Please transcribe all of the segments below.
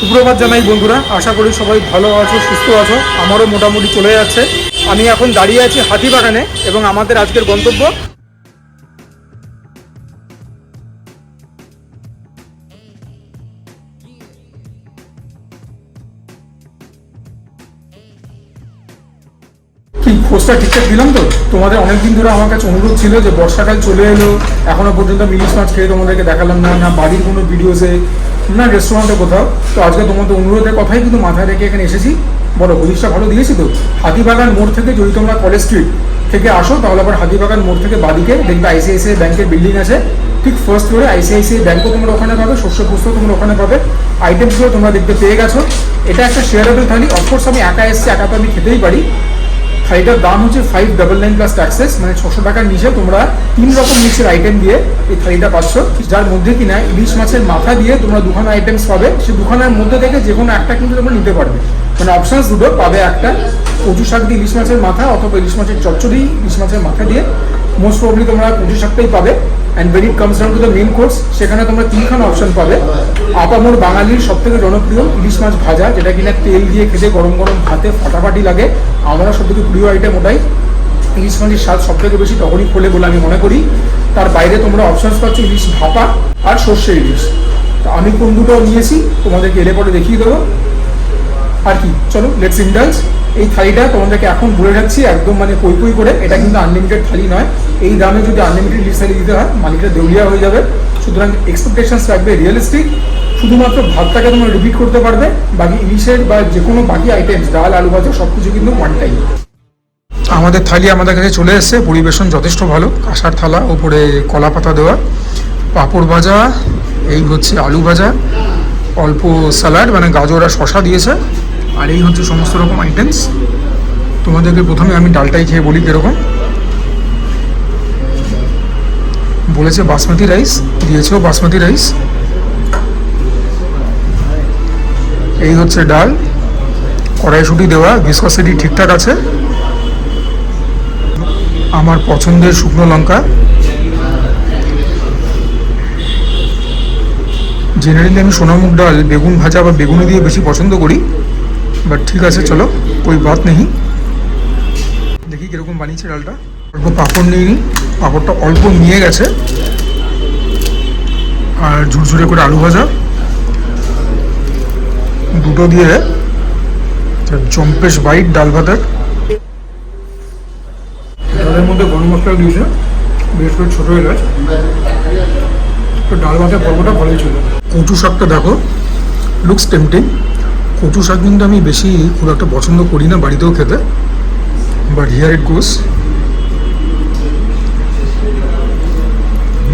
সুপ্রভাত জানাই বন্ধুরা, আশা করি সবাই ভালো আছো, সুস্থ আছো। আমারও মোটামুটি চলে যাচ্ছে। আমি এখন দাঁড়িয়ে আছি হাতিবাগানে এবং আমাদের আজকের গন্তব্য কি খোঁজটা ঠিকঠাক দিলাম তো? তোমাদের অনেকদিন ধরে আমার কাছে অনুরোধ ছিল যে বর্ষাকাল চলে এলো, এখনো পর্যন্ত ইলিশ মাছ খেয়ে তোমাদেরকে দেখালাম না, না বাড়ির কোনো ভিডিওসে, না রেস্টুরেন্টে কোথাও। তো আজকে তোমাদের অনুরোধের কথাই কিন্তু মাথায় রেখে এখানে এসেছি। বলো, হদিশটা ভালো দিয়েছি তো? হাতিবাগান মোড় থেকে যদি তোমরা কলেজ স্ট্রিট থেকে আসো তাহলে আবার হাতিবাগান মোড় থেকে বাদিকে দেখবে আইসিআইসিআই ব্যাংকের বিল্ডিং আছে। ঠিক ফার্স্ট ফ্লোরে আইসিআইসিআই ব্যাংকও তোমরা ওখানে পাবে, শস্য পোস্ত তোমরা ওখানে পাবে। আইটেমসগুলো তোমরা দেখতে পেয়ে গেছো। এটা একটা শেয়ারেবল থালি। অফকোর্স আমি একা এসেছি, একা তো আমি খেতেই পারি। থালিটার দাম হচ্ছে 599 প্লাস ট্যাক্সেস, মানে 600 টাকার নিচে তোমরা 3 রকম মিক্সের আইটেম দিয়ে এই থালিটা পাচ্ছ, যার মধ্যে কিনা ইলিশ মাছের মাথা দিয়ে তোমরা দুখানা আইটেমস পাবে। সেই দুখানার মধ্যে থেকে যে কোনো একটা কিন্তু তোমরা নিতে পারবে, মানে অপশনস দুটো পাবে। একটা কচু শাক দিয়ে ইলিশ মাছের মাথা, অথবা ইলিশ মাছের চচ্চড়ি ইলিশ মাছের মাথা দিয়ে। মোস্ট প্রবলি তোমরা কচু শাকটাই পাবে। And when it comes down to the main course, সেখানে তোমরা 3খানা অপশন পাবে। আপামোর বাঙালির সব থেকে জনপ্রিয় ইলিশ মাছ ভাজা, যেটা কিনা তেল দিয়ে খেতে গরম গরম ভাতে ফাটাফাটি লাগে। আমরা সব থেকে প্রিয় আইটেম ওটাই। ইলিশ মাছের স্বাদ সব থেকে বেশি তখনই খোলে বলে আমি মনে করি। তার বাইরে তোমরা অপশনস পাচ্ছ ইলিশ ভাপা আর সর্ষে ইলিশ। তো আমি কোন দুটো নিয়েছি তোমাদেরকে এলে পরে দেখিয়ে দেবো। আর কি, চলো লেটস ইন্ডালজ। এই থালিটা তোমাদেরকে এখন বলে রাখছি একদম মানে পই পই করে, এটা কিন্তু আনলিমিটেড থালি নয়। এই দামে যদি আনলিমিটেড ইলিশ থালি দিতে হয় মালিকটা দেউলিয়া হয়ে যাবে। সুতরাং এক্সপেকটেশনস রাখবে রিয়েলিস্টিক। শুধুমাত্র ভাতটাকে তোমরা রিপিট করতে পারবে, বাকি ইলিশের বা যে কোনো বাকি আইটেমস, ডাল আলু ভাজা সব কিছু কিন্তু ওয়ান টাইম। আমাদের থালি আমাদের কাছে চলে এসছে। পরিবেশন যথেষ্ট ভালো। কাঁসার থালা, ওপরে কলা পাতা দেওয়া, পাঁপড় ভাজা, এই হচ্ছে আলু ভাজা, অল্প স্যালাড মানে গাজর আর শশা দিয়েছে, আর এই হচ্ছে সমস্ত রকম আইটেমস। তোমাদেরকে প্রথমে আমি ডালটাই খেয়ে বলি কীরকম। বলেছে বাসমতি রাইস, দিয়েছেও বাসমতি রাইস। এই হচ্ছে ডাল, কড়াইশুঁটি দেওয়া, ভিসকসিটি ঠিকঠাক আছে। আমার পছন্দের শুকনো লঙ্কা। জেনারেলি আমি সোনামুগ ডাল বেগুন ভাজা বা বেগুনি দিয়ে বেশি পছন্দ করি, বাট ঠিক আছে, চলো কোই বাত নেই। দেখি কীরকম বানিয়েছে ডালটা। অল্প পাঁপড় নিয়ে নিই, পাঁপড়টা অল্প নিয়ে গেছে। আর ঝুরঝুরে করে আলু ভাজা দুটো দিয়ে জম্পেশ বাইট ডাল ভাতের। ডালের মধ্যে গরম মশলা দিয়েছে, বেশ করে ছোটো এলাচ। তো ডাল ভাতের পর্বটা ভালোই ছিল। কচু শাকটা দেখো, লুকস টেম্পটিং। কচু শাক কিন্তু আমি বেশি খুব একটা পছন্দ করি না বাড়িতেও খেতে, বাট হিয়ার ইট গোস।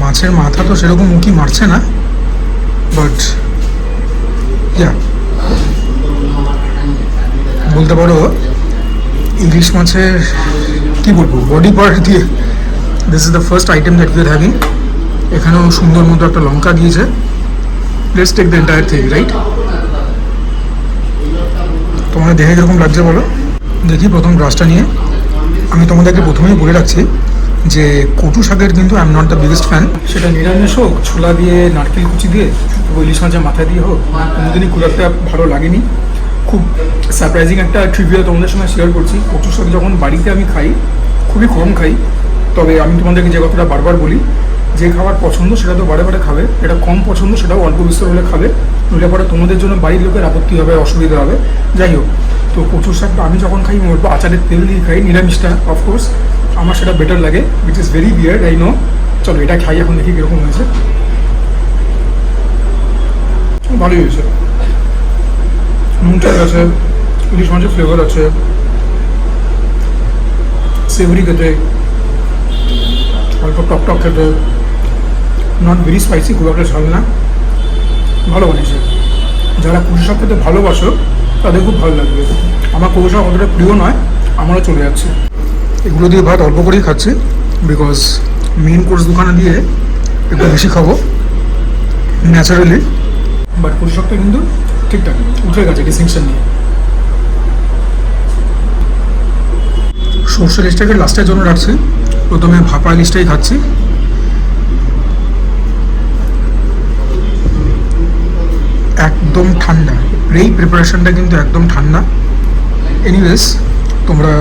মাছের মাথা তো সেরকম মুখি মারছে না, বাট ইয়া বলতে পারো ইলিশ মাছের কী বলবো বডি পার্ট দিয়ে this is the first item that you are having. এখানেও সুন্দর মতো একটা লঙ্কা দিয়েছে। Let's take the entire thing, right? তোমাদের দেখে কীরকম লাগছে বলো। দেখি প্রথম গ্রাসটা নিয়ে। আমি তোমাদেরকে প্রথমেই বলে রাখছি যে কচু শাকের কিন্তু I am not the biggest fan. সেটা নিরামিষ হোক, ছোলা দিয়ে, নারকেল কুচি দিয়ে, ইলিশ মাছের মাথা দিয়ে হোক, কোনোদিনই খুব একটা ভালো লাগেনি। খুব সারপ্রাইজিং একটা ট্রিভিয়া তোমাদের সঙ্গে শেয়ার করছি। কচু শাক যখন বাড়িতে আমি খাই, খুবই কম খাই, তবে আমি তোমাদেরকে যে কথাটা বারবার বলি, যে খাবার পছন্দ সেটা তো বারে বারে খাবে, এটা কম পছন্দ সেটাও অল্প বিস্তর হলে খাবে, নইলে পরে তোমাদের জন্য বাড়ির লোকের আপত্তি হবে, অসুবিধা হবে। যাই হোক, তো কচুর শাকটা আমি যখন খাই অল্প আচারের তেল দিয়ে খাই, নিরামিষটা অফকোর্স আমার সেটা বেটার লাগে, which is very beard, I know. চলো এটা খাই এখন, দেখি কীরকম হয়েছে। ভালোই হয়েছে। নুন চাল আছে, ইলিশ মাছের ফ্লেভার আছে, সেভরি খেতে, অল্প টক টক খেতে, নট ভেরি স্পাইসি, খুব একটা ঝাল না, ভালো বানিয়েছে। যারা কচু শাক খেতে ভালোবাসো তাদের খুব ভালো লাগবে। আমার কচু শাক অতটা প্রিয় নয়, আমারও চলে যাচ্ছে। এগুলো দিয়ে ভাত অল্প করেই খাচ্ছি, বিকজ মেন কোর্স দুখানা দিয়ে একটু বেশি খাবো ন্যাচারালি। বাট কচু শাকটা কিন্তু ঠিকঠাক উঠে গেছে ডিস্টিংশন নিয়ে। সর্ষে ইলিশটাকে লাস্টের জন্য রাখছি, প্রথমে ভাপা ইলিশটাই খাচ্ছি। একদম ঠান্ডা, এই প্রিপারেশনটা কিন্তু একদম ঠান্ডা। এনিওয়েজ তোমরা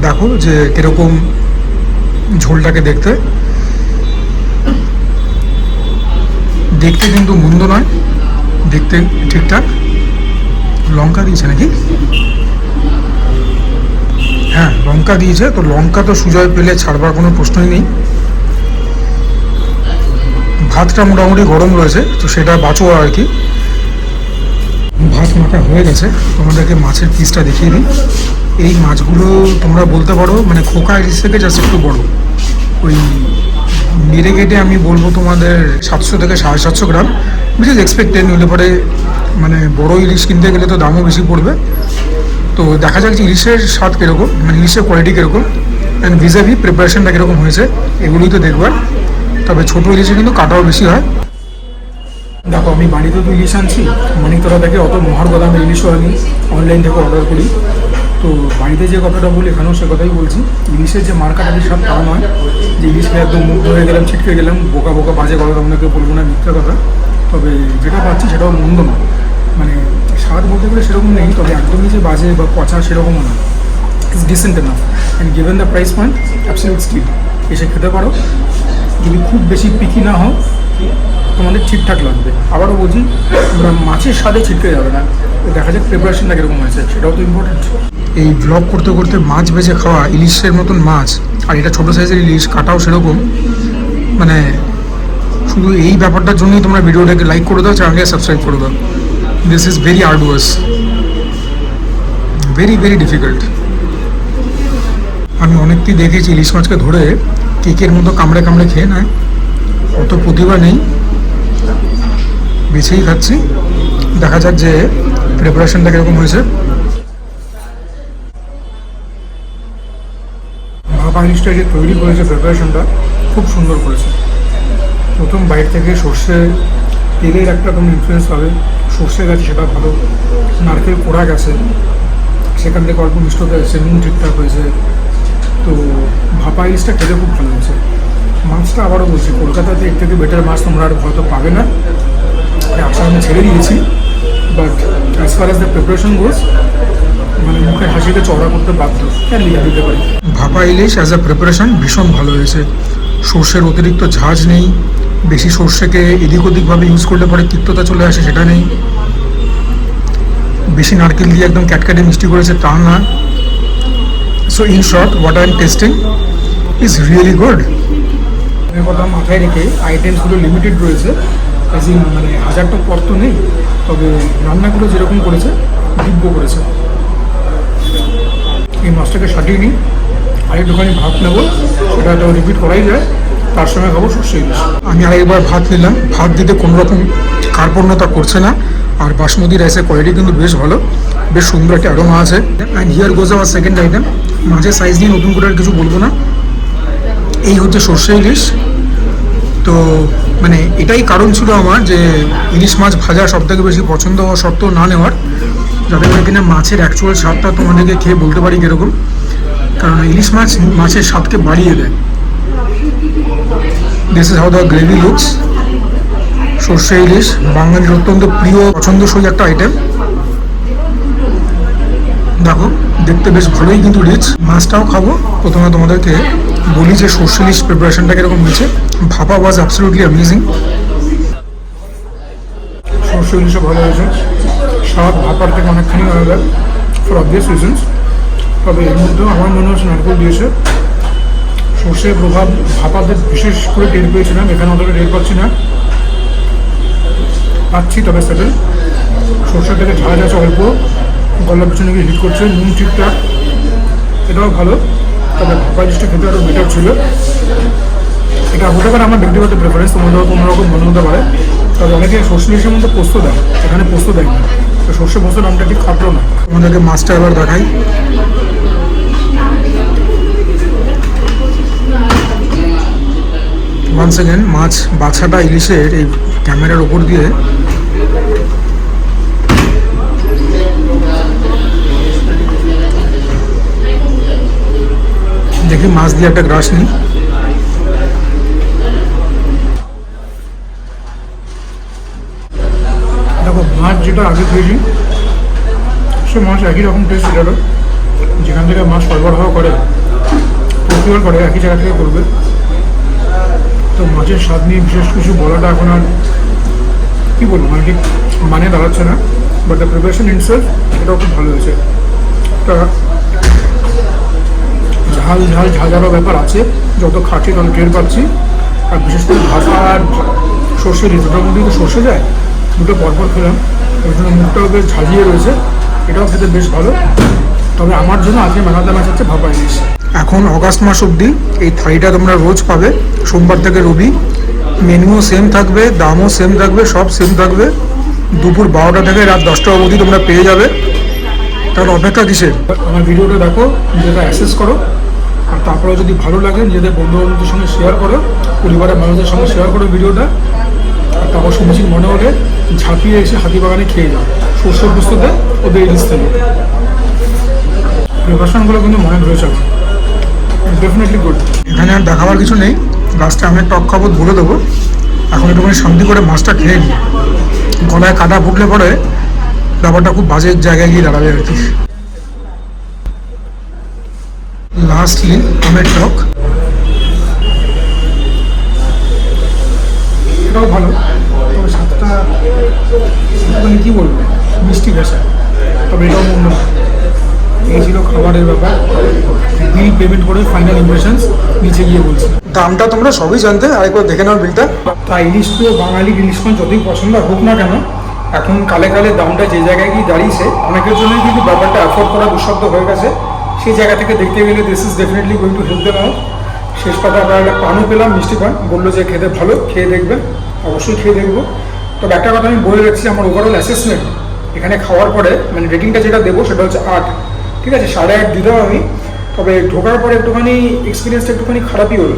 দেখো যে কীরকম ঝোলটাকে দেখতে দেখতে কিন্তু মন্দ নয়, দেখতে ঠিকঠাক। লঙ্কা দিয়েছে নাকি? হ্যাঁ, লঙ্কা দিয়েছে। তো লঙ্কা তো সুজয় পেলে ছাড়বার কোনো প্রশ্নই নেই। ভাতটা মোটামুটি গরম রয়েছে, তো সেটা বাঁচো আর কি। ভাত মাখা হয়ে গেছে, তোমাদেরকে মাছের পিসটা দেখিয়ে দিই। এই মাছগুলো তোমরা বলতে পারো মানে খোকা ইলিশ থেকে জাস্ট একটু বড়। ওই মেরে কেটে আমি বলবো তোমাদের 700 থেকে 750 গ্রাম, বিচ ইজ এক্সপেক্টেড। নইলে পরে মানে বড় ইলিশ কিনতে গেলে তো দামও বেশি পড়বে। তো দেখা যাক যে ইলিশের স্বাদ কীরকম, মানে ইলিশের কোয়ালিটি কীরকম, অ্যান্ড ভিজাভি প্রিপারেশনটা কীরকম হয়েছে, এগুলোই তো দেখবার। তবে ছোটো ইলিশে কিন্তু কাটাও বেশি হয়। দেখো, আমি বাড়িতে তো ইলিশ আনছি, মানিকতলা থেকে অত মহার্ঘ দামের ইলিশও আনি, অনলাইন থেকে অর্ডার করি। তো বাড়িতে যে কথাটা বলি এখানেও সে কথাই বলছি। ইলিশের যে মার্কাটালি স্বাদ তা নয় যে ইলিশ খেয়ে একদম মুগ্ধ হয়ে গেলাম, ছিটকে গেলাম। বোকা বোকা বাজে কথা আপনাকে বলবো না, মিথ্যা কথা। তবে যেটা পাচ্ছি সেটাও মন্দ নয়, মানে স্বাদ বলতে গেলে সেরকম নেই, তবে একদমই যে বাজে বা পচা সেরকমও না। It's decent enough, and given the price point absolute steal. এসে খেতে পারো, যদি খুব বেশি পিকি না হও তোমাদের ঠিকঠাক লাগবে। আবারও বলছি, তোমরা মাছের স্বাদে ছিটকে যাবে না। দেখা যাক প্রিপারেশনটা কীরকম হয়েছে, সেটাও তো ইম্পর্টেন্ট। এই ব্লগ করতে করতে মাছ বেছে খাওয়া, ইলিশের মতন মাছ, আর এটা ছোটো সাইজের ইলিশ, কাটাও সেরকম, মানে শুধু এই ব্যাপারটার জন্যই তোমরা ভিডিওটাকে লাইক করে দাও, চ্যানেলকে সাবস্ক্রাইব করে দাও। This is very arduous, very very difficult. আমি অনেককেই দেখেছি ইলিশ মাছকে ধরে কেকের মতো কামড়ে কামড়ে খেয়ে নেয়, অত প্রতিভা নেই, বেছেই খাচ্ছি। দেখা যাক যে প্রিপারেশনটা কীরকম হয়েছে। ভাপা ইলিশটা যে তৈরি করেছে, প্রিপারেশনটা খুব সুন্দর করেছে। প্রথম বাইরে থেকে সর্ষে তেলের একটা কোনো ইনফ্লুয়েন্স পাবে, সর্ষে গেছে সেটা ভালো, নারকেল কোড়া গেছে, সেখান থেকে অল্প মিষ্টতা এসেছে, নুন ঠিকঠাক হয়েছে। তো ভাপা ইলিশটা খেতে খুব ভালো হয়েছে। মাছটা আবারও বলছি, কলকাতাতে এর থেকে বেটার মাছ তোমরা আর হয়তো পাবে না, আশা আমি ছেড়ে দিয়েছি। But as far as the preparation goes, মানে মুখের হাসিকে চওড়া করতে বাধ্য, কেন লিখে দিতে পারি। ভাপা ইলিশ অ্যাজ আ প্রিপারেশন ভীষণ ভালো হয়েছে। সর্ষের অতিরিক্ত ঝাঁজ নেই, বেশি সর্ষেকে এদিক ওদিকভাবে ইউজ করলে পরে তিক্ততা চলে আসে, সেটা নেই। বেশি নারকেল দিয়ে একদম ক্যাটক্যাটে মিষ্টি করেছে তা না। So in short, what I am testing is really good. এর কথা মাথায় রেখে আইটেমসগুলো লিমিটেড রয়েছে, মানে 1000টা পদ তো নেই, তবে রান্নাগুলো যেরকম করেছে দিব্য করেছে। এই মাছটাকে সাজিয়ে নিই, আরেকটুখানি ভাত নেবো, সেটা তো রিপিট করাই যায়। তার সঙ্গে খাবো সর্ষে ইলিশ। আমি আরেকবার ভাত নিলাম, ভাত দিতে কোনো রকম কার্পণ্যতা করছে না, আর বাসমতি রাইসের কোয়ালিটি কিন্তু বেশ ভালো, বেশ সুন্দর একটা অ্যারোমা আছে। And here goes our second item. মাছের সাইজ নিয়ে নতুন করে আর কিছু বলবো না, এই হচ্ছে সর্ষে ইলিশ। তো মানে এটাই কারণ ছিল আমার যে ইলিশ মাছ ভাজা সবথেকে বেশি পছন্দ হওয়া সত্ত্বেও না নেওয়ার, যাতে করে কিনা মাছের অ্যাকচুয়াল স্বাদটা তোমাদেরকে খেয়ে বলতে পারি কীরকম। কারণ ইলিশ মাছ মাছের স্বাদকে বাড়িয়ে দেয়। This is how the gravy looks. সর্ষে ইলিশ বাঙালির অত্যন্ত প্রিয় পছন্দসই একটা আইটেম। দেখো, দেখতে বেশ ভালোই কিন্তু রিচ। মাছটাও খাবো। প্রথমে তোমাদেরকে বলি যে সর্ষে ইলিশ প্রিপারেশনটা কীরকম হয়েছে। ভাপা ওয়াজ অ্যাবসলিউটলি অ্যামেজিং। সর্ষে ইলিশও ভালো হয়েছে, স্বাদ ভাপার থেকে অনেকখানি আলাদা ফর অবভিয়াস রিজনস। তবে এর মধ্যেও আমার মনে হচ্ছে নারকেল দিয়েছে। সর্ষের প্রভাব ভাপাতে বিশেষ করে টের পেয়েছিলাম, এখানে অতটা টের পাচ্ছি না, পাচ্ছি তবে সেটেল। সর্ষের থেকে ঝাঁজ আছে অল্প, গলার পিছনে গিয়ে হিট করছে, নুন ঠিকঠাক, এটাও ভালো। তবে ভাপা ইলিশটা খেতে আরও বেটার ছিল। এটা হতে পারে আমার ব্যক্তিগত প্রেফারেন্স, তোমাদের কোনোরকম মনে হতে পারে। তবে অনেকে সর্ষে ইলিশের মধ্যে পোস্ত দেয়, এখানে পোস্ত দেয় না, তো সর্ষে পোস্ত নামটা ঠিক খাটলো না। তোমাদেরকে মাছটা এবার দেখাই। ওয়ান্স এগেন মাছ বাছাটা ইলিশের এই ক্যামেরার ওপর দিয়ে দেখি, মাছ দিয়ে একটা গ্রাস নিই। যেটা আগে খেয়েছি সে মাছ একই রকম টেস্ট এটারও, যেখান থেকে মাছ সরবরাহ করে প্রক্রিয়া করে একই জায়গা থেকে করবে। তো মাছের স্বাদ নিয়ে বিশেষ কিছু বলাটা এখন আর কী বলবো, মানে ঠিক মানে দাঁড়াচ্ছে না। বাট দ্য প্রিপারেশন ইনসেলফ এটাও খুব ভালো হয়েছে। একটা ঝাল ঝাল ঝাঁঝালো ব্যাপার আছে, যত খাচ্ছি তত টের পাচ্ছি। আর বিশেষ করে ভাজা আর সর্ষে দিয়ে দুটোর মধ্যেই তো সর্ষে যায়, দুটো পরপর খেলাম, ওই জন্য মুখটাও বেশ ঝাঁঝিয়ে রয়েছে, এটাও খেতে বেশ ভালো। তবে আমার জন্য আজকে মেলাতে ম্যাচ হচ্ছে ভাপা ইলিশ। এখন অগাস্ট মাস অবধি এই থাইটা তোমরা রোজ পাবে, সোমবার থেকে রবি। মেনুও সেম থাকবে, দামও সেম থাকবে, সব সেম থাকবে। দুপুর 12টা থেকে রাত 10টা অবধি তোমরা পেয়ে যাবে। তাহলে অপেক্ষা কিসের? আমার ভিডিওটা দেখো, নিজেরা অ্যাসেস করো, আর তারপরে যদি ভালো লাগে নিজেদের বন্ধু বান্ধবদের সঙ্গে শেয়ার করো, পরিবারের মানুষদের সঙ্গে শেয়ার করো ভিডিওটা। আর তারপর সমীচীন মনে হলে ঝাঁপিয়ে এসে হাতিবাগানে খেয়ে যাও সর্ষের পোস্ততে ওদের ইলিশ থেকে। প্রিপারেশনগুলো কিন্তু মনে রয়েছে আমার, ডেফিনেটলি গুড। এখানে আর দেখাবার কিছু নেই, লাস্টে আমি টক খাবার ভুলে দেবো। এখন একটুখানি শান্তি করে মাছটা খেয়ে নিই, গলায় কাটা ফুটলে পরে ব্যাপারটা খুব বাজে জায়গায় গিয়ে দাঁড়াবে আর কি। লাস্টলি আমের টক, এটাও ভালো, তবে স্বাদটা মানে কী বলবো, মিষ্টি ভাষা, তবে এটাও মন্দ না। এই ছিল খাবারের ব্যাপার। বিল পেমেন্ট করে ফাইনাল ইমপ্রেশনস নিচে গিয়ে বলছি। দামটা তোমরা সবই জানতে, আরেকবার দেখে নাও বিলটা। তা ইলিশ তো বাঙালি ইলিশ মাছ যতই পছন্দ হোক না কেন, এখন কালে কালে দামটা যে জায়গায় গিয়ে দাঁড়িয়েছে, অনেকের জন্যই কিন্তু ব্যাপারটা অ্যাফোর্ড করা দুঃসাধ্য হয়ে গেছে। সেই জায়গা থেকে দেখতে গেলে this is definitely going to help them out. শেষ কথা আমরা একটা পানও পেলাম, মিষ্টি পান, বললো যে খেতে ভালো, খেয়ে দেখবেন। অবশ্যই খেয়ে দেখবো। তবে একটা কথা আমি বলে রাখছি, আমার ওভারঅল অ্যাসেসমেন্ট এখানে খাওয়ার পরে মানে রেটিংটা যেটা দেবো সেটা হচ্ছে 8, ঠিক আছে? 8.5 দিতাম আমি, তবে ঢোকার পরে একটুখানি এক্সপিরিয়েন্সটা একটুখানি খারাপই হলো।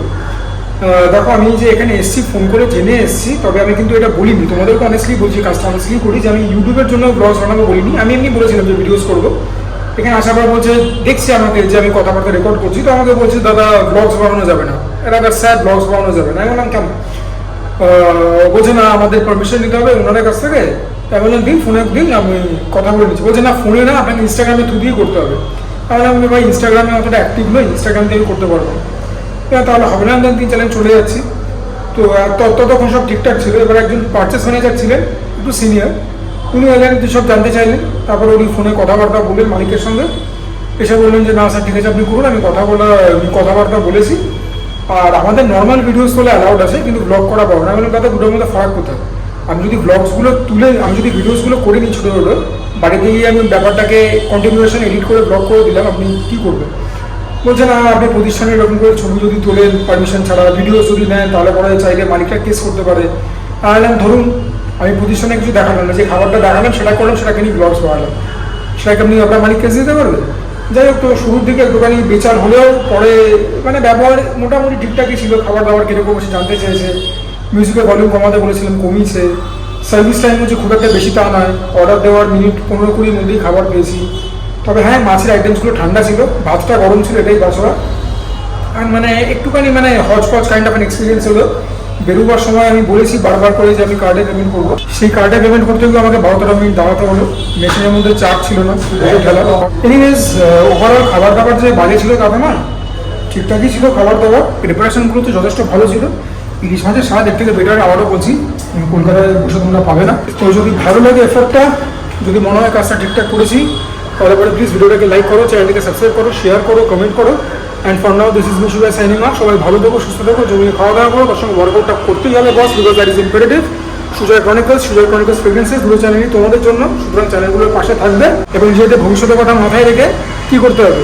দেখো আমি যে এখানে এসছি ফোন করে জেনে এসছি, তবে আমি কিন্তু এটা বলিনি তোমাদেরকে, অনেস্টলি বলছি, কাজটা অনেস্টলি করি যে আমি ইউটিউবের জন্য ব্লগস বানাবো বলিনি। আমি এমনি বলেছিলাম যে ভিডিওস করবো। এখানে আসার পর বলছে, দেখছি আমাকে যে আমি কথাবার্তা রেকর্ড করছি, তো আমাকে বলছে দাদা ব্লগস বানানো যাবে না, এরা স্যার ব্লগস বানানো যাবে না। আমি বললাম কেন? বলছে না আমাদের পারমিশন নিতে হবে ওনাদের কাছ থেকে। আমি বললাম দিন, ফোনে দিন, আমি কথা বলে নিচ্ছি। বলছে না ফোনে না, আপনাকে ইনস্টাগ্রামে থ্রু দিয়ে করতে হবে। তাহলে আমি ভাই ইনস্টাগ্রামে অতটা অ্যাক্টিভ নই, ইনস্টাগ্রাম থেকে করতে পারবো না। তাহলে হবে না, আমি 3 চ্যানেল চলে যাচ্ছি। তো ততক্ষণ সব ঠিকঠাক ছিল। এবার একজন পারচেস ম্যানেজার ছিলেন, একটু সিনিয়র, উনি এলেন, সব জানতে চাইলেন। তারপরে উনি ফোনে কথাবার্তা বললেন মালিকের সঙ্গে, এসে বললেন যে না স্যার ঠিক আছে আপনি করুন, আমি কথাবার্তা বলেছি। আর আমাদের নর্মাল ভিডিওস বলে অ্যালাউড আছে, কিন্তু ব্লগ করা পাবো না। আমি বললাম দাদা দুটোর মধ্যে ফারাক কোথায়? আমি যদি ব্লগসগুলো তুলে, আমি যদি ভিডিওসগুলো করে নিই ছোটো ছোটো, বাড়িতে গিয়ে আমি ব্যাপারটাকে কন্টিনিউয়েশন এডিট করে ব্লগ করে দিলাম, আপনি কী করবেন? বলছে না আপনি প্রতিষ্ঠানে এরকম করে ছবি যদি তোলেন পারমিশন ছাড়া, ভিডিওস যদি নেন, তাহলে পরে চাইলে মালিকরা কেস করতে পারে। তাহলে ধরুন আমি প্রতিষ্ঠানে কিছু দেখালাম না, যে খাবারটা দেখালাম সেটা করলাম, সেটাকে নিয়ে ব্লগস বানালাম, সেটাকে আপনি আপনার মালিক কেস দিতে পারবেন? যাই হোক, তো শুরুর দিকে একটুখানি বেচার হলেও পরে মানে ব্যবহার মোটামুটি ঠিকঠাকই ছিল। খাবার দাবার কীরকম সে জানতে চেয়েছে, মিউজিকের ভলিউম কমাতে বলেছিলাম, কমিয়েছে। সার্ভিস টাইম হচ্ছে খুব একটা বেশি তা নয়, অর্ডার দেওয়ার মিনিট 15-20 মধ্যেই খাবার পেয়েছি। তবে হ্যাঁ, মাছের আইটেমসগুলো ঠান্ডা ছিল, ভাতটা গরম ছিল, এটাই বাছরা। আর মানে একটুখানি মানে হজপজ কাইন্ড অফ অ্যান এক্সপিরিয়েন্স হলো। বেরোবার সময় আমি বলেছি বারবার করে যে আমি কার্ডে পেমেন্ট করবো। সেই কার্ডে পেমেন্ট করতে গেলে আমাকে 12-13 মিনিট দাঁড়াতে হলো, মেশিনের মধ্যে চার্জ ছিল না, ঠেলা। এনিওয়েজ ওভারঅল খাবার দাবার যে বাজে ছিল তাতে না, ঠিকঠাকই ছিল খাবার দাবার। প্রিপারেশনগুলো তো যথেষ্ট ভালো ছিল। ইলিশ মাছের স্বাদ এর থেকে বেটার আবারও বলছি, কলকাতায় বসে তোমরা পাবে না। তো যদি ভালো লাগে এফোর্টটা, যদি মনে হয় কাজটা ঠিকঠাক করেছি, তাহলে পরে প্লিজ ভিডিওটাকে লাইক করো, চ্যানেলটাকে সাবস্ক্রাইব করো, শেয়ার করো, কমেন্ট করো। And for now this is me Shubho signing off. সবাই ভালো থাকো, সুস্থ থাকো, জমিয়ে খাওয়া দাওয়া করো, তার সঙ্গে ওয়ার্কআউটটা করতেই হবে boss, because that is imperative. Sujoy Chronicles Fragrances দুটো চ্যানেলই তোমাদের জন্য, সুতরাং চ্যানেলগুলোর পাশে থাকবে। এবং যেহেতু ভবিষ্যতের কথা মাথায় রেখে কী করতে হবে,